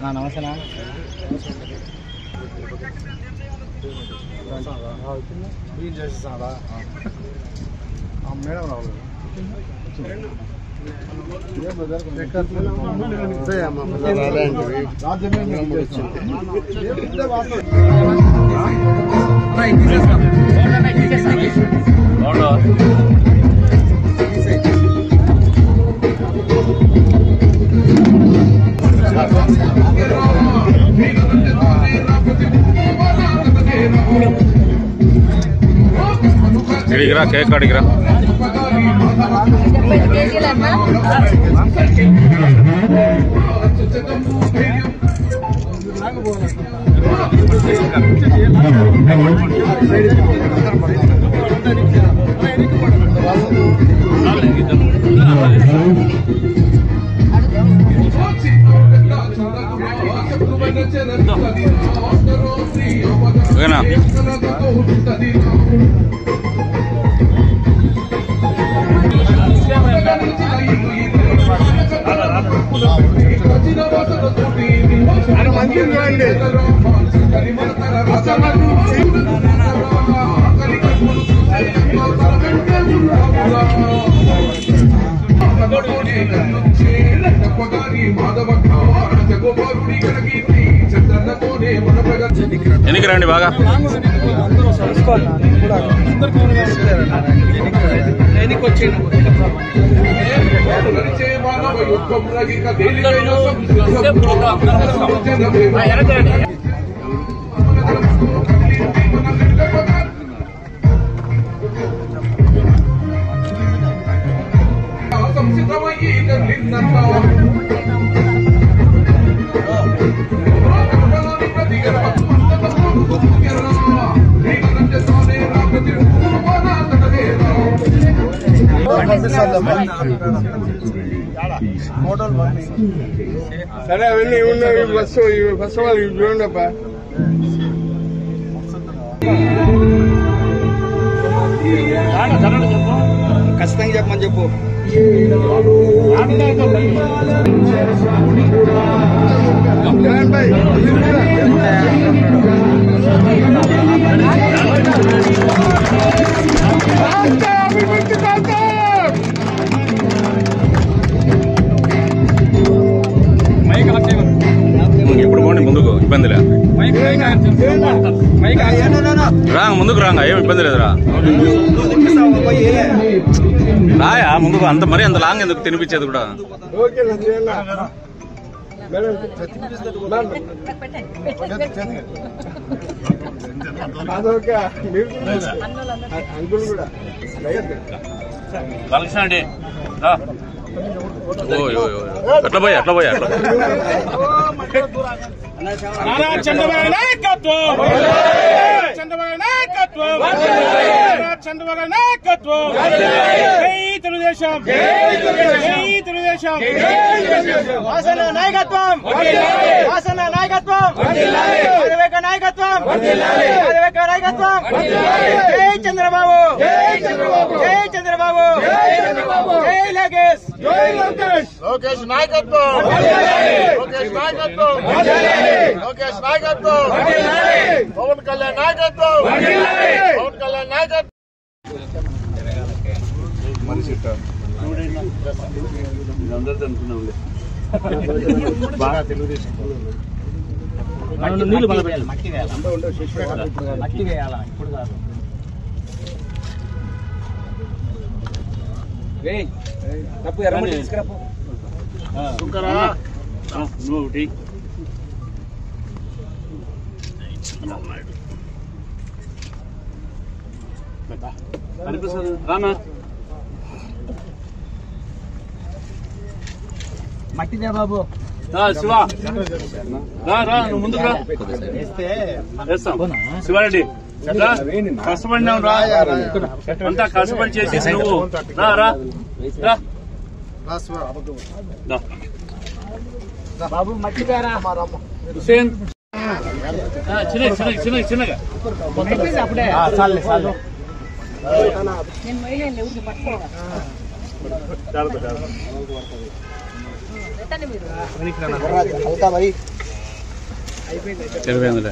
నమస్తే మేడం రావాలి అడిగిరా కేక్ అడిగిరా ఓకేనా ఎన్నికి రండి బాగా సరే అవన్నీ ఉన్నాయి బస్సు వాళ్ళు చూడండిప్పా ఖచ్చితంగా చెప్పమని చెప్పు ఇప్పుడు పోండి ముందుకు ఇబ్బంది లేదు రాంగ ముందుకు రాంగ ఏం ఇబ్బంది లేదురా రాయా ముందుకు అంత మరి అంత లాంగ్ ఎందుకు తినిపించేది కూడా అట్లా పోయి చంద్రబాబు నాయకత్వం చంద్రబాబు నాయకత్వం చంద్రబాబు నాయకత్వం జై తెలుగుదేశం జై తెలుగుదేశం వాసన నాయకత్వం వాసన నాయకత్వం వివేక నాయకత్వం వివేక నాయకత్వం జై చంద్రబాబు జై చంద్రబాబు జై లోకేష్ లోకేష్ నాయకత్వం లోకేష్ నాయకత్వం లోకేష్ నాయకత్వం పవన్ కళ్యాణ్ నాయకత్వం పవన్ కళ్యాణ్ నాయకత్వం అందరితో అనుకున్నాంలే బాగా తెలుగుదేశం నీళ్ళు మట్టి వేయాలా ఇప్పుడు కాదు తప్పు ఎర్రమట్టి తీసుకురాపో నువ్వు రానా మట్టిదే బాబు శివ రా నువ్వు ముందుకు రా శివారెడ్డి కష్టపడినావు రా అంతా కష్టపడి చేసేసి నువ్వు రా బాబు మట్టి పేరా హుసేన్ చిన్నగా అప్పుడే హల్కా భాई 20,000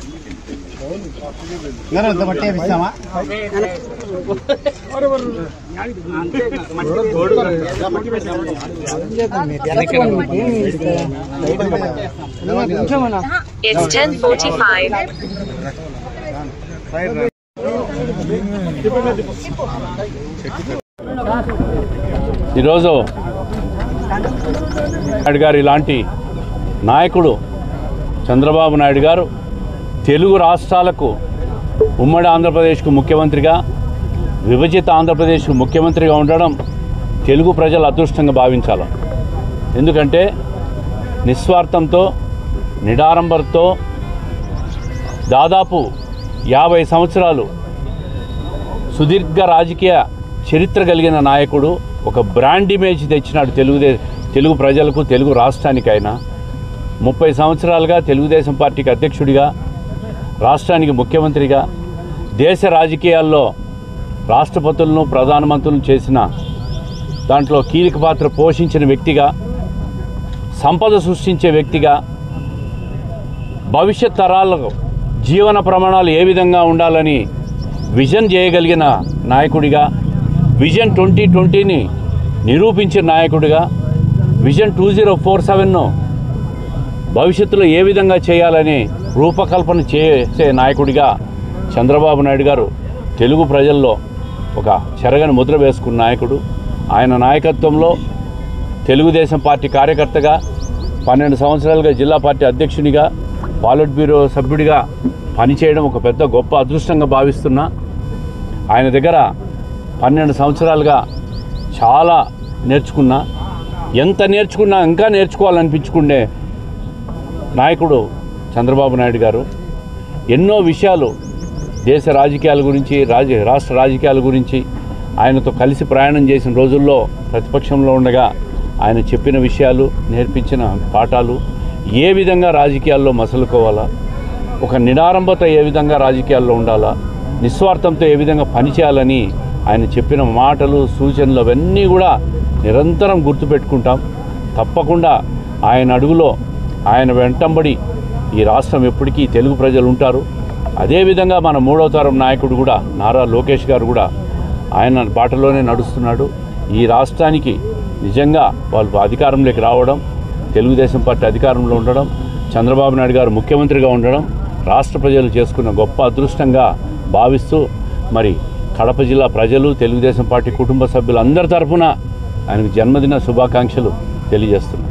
It's 10:45. ఈరోజు నాయుడు గారు ఇలాంటి నాయకుడు చంద్రబాబు నాయుడు గారు తెలుగు రాష్ట్రాలకు ఉమ్మడి ఆంధ్రప్రదేశ్కు ముఖ్యమంత్రిగా, విభజిత ఆంధ్రప్రదేశ్కు ముఖ్యమంత్రిగా ఉండడం తెలుగు ప్రజల అదృష్టంగా భావించాలి. ఎందుకంటే నిస్వార్థంతో, నిడారంబరతో దాదాపు 50 సంవత్సరాలు సుదీర్ఘ రాజకీయ చరిత్ర కలిగిన నాయకుడు, ఒక బ్రాండ్ ఇమేజ్ తెచ్చినాడు తెలుగు ప్రజలకు, తెలుగు రాష్ట్రానికైనా. 30 సంవత్సరాలుగా తెలుగుదేశం పార్టీకి అధ్యక్షుడిగా, రాష్ట్రానికి ముఖ్యమంత్రిగా, దేశ రాజకీయాల్లో రాష్ట్రపతులను, ప్రధానమంత్రులను చేసిన దాంట్లో కీలక పాత్ర పోషించిన వ్యక్తిగా, సంపద సృష్టించే వ్యక్తిగా, భవిష్యత్ తరాలకు జీవన ప్రమాణాలు ఏ విధంగా ఉండాలని విజన్ చేయగలిగిన నాయకుడిగా, విజన్ 2020ని నిరూపించిన నాయకుడిగా, విజన్ 2047ను భవిష్యత్తులో ఏ విధంగా చేయాలని రూపకల్పన చేసే నాయకుడిగా చంద్రబాబు నాయుడు గారు తెలుగు ప్రజల్లో ఒక చెరగని ముద్ర వేసుకున్న నాయకుడు. ఆయన నాయకత్వంలో తెలుగుదేశం పార్టీ కార్యకర్తగా, 12 సంవత్సరాలుగా జిల్లా పార్టీ అధ్యక్షునిగా, పాలిట్ బ్యూరో సభ్యుడిగా పనిచేయడం ఒక పెద్ద గొప్ప అదృష్టంగా భావిస్తున్నా. ఆయన దగ్గర 12 సంవత్సరాలుగా చాలా నేర్చుకున్నా. ఎంత నేర్చుకున్నా ఇంకా నేర్చుకోవాలనిపించుకునే నాయకుడు చంద్రబాబు నాయుడు గారు. ఎన్నో విషయాలు దేశ రాజకీయాల గురించి, రాష్ట్ర రాజకీయాల గురించి ఆయనతో కలిసి ప్రయాణం చేసిన రోజుల్లో ప్రతిపక్షంలో ఉండగా ఆయన చెప్పిన విషయాలు, నేర్పించిన పాఠాలు, ఏ విధంగా రాజకీయాల్లో మసలుకోవాలా, ఒక నిడారంభత ఏ విధంగా రాజకీయాల్లో ఉండాలా, నిస్వార్థంతో ఏ విధంగా పనిచేయాలని ఆయన చెప్పిన మాటలు, సూచనలు అవన్నీ కూడా నిరంతరం గుర్తుపెట్టుకుంటాం. తప్పకుండా ఆయన అడుగులో, ఆయన వెంటంబడి ఈ రాష్ట్రం ఎప్పటికీ తెలుగు ప్రజలు ఉంటారు. అదేవిధంగా మన 3వ తరం నాయకుడు కూడా నారా లోకేష్ గారు కూడా ఆయన బాటలోనే నడుస్తున్నాడు. ఈ రాష్ట్రానికి నిజంగా వాళ్ళు అధికారంలోకి రావడం, తెలుగుదేశం పార్టీ అధికారంలో ఉండడం, చంద్రబాబు నాయుడు గారు ముఖ్యమంత్రిగా ఉండడం రాష్ట్ర ప్రజలు చేసుకున్న గొప్ప అదృష్టంగా భావిస్తూ, మరి కడప జిల్లా ప్రజలు, తెలుగుదేశం పార్టీ కుటుంబ సభ్యులు అందరి తరఫున ఆయనకు జన్మదిన శుభాకాంక్షలు తెలియజేస్తున్నారు.